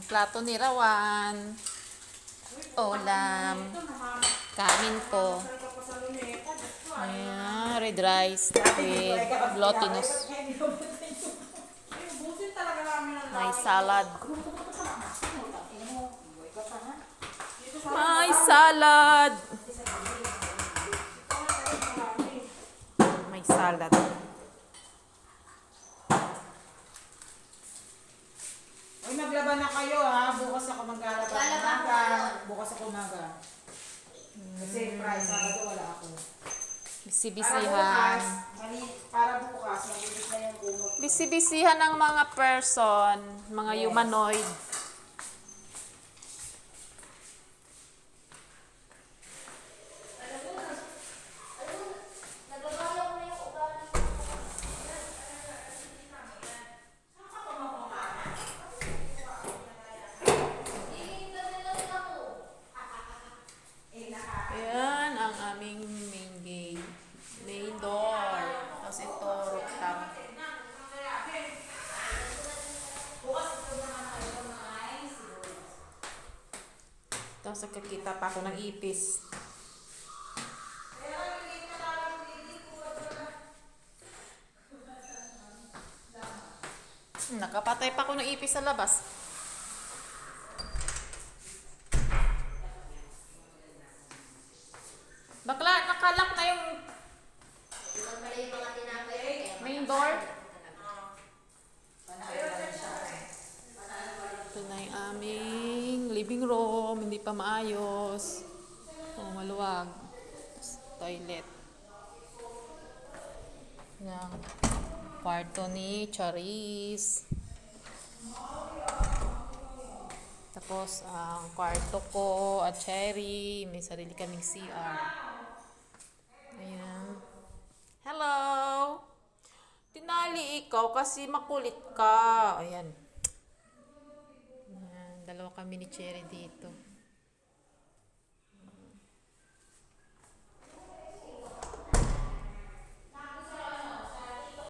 Plato ni Rawan. Ulam. Kanin po. Ayan, red rice with glutinous. May salad. May salad. May salad. Uy, maglaban na kayo ha. Bukas ako maglalaban. Bukas ako umaga. Kasi Friday, Sabado wala ako. Bisi-bisihan. Para bukas, mabilis na yung kumot. Bisi-bisihan ng mga person, mga humanoid. Ayan ang aming main gate. Main door. Tapos ito, rooftop. Tapos nagkakita pa ako ng ipis. Nakapatay pa ako ng ipis sa labas. Bakla, nakalak na yung main door. Ito na yung aming living room. Hindi pa maayos. Oh, maluwag. Toilet. Yan. Kwarto ni Charis. Tapos, ang kwarto ko at Cherry. May sarili kaming CR. Ayan. Hello! Tinali ikaw kasi makulit ka. Ayan. Ayan. Dalawa kami ni Cherry dito.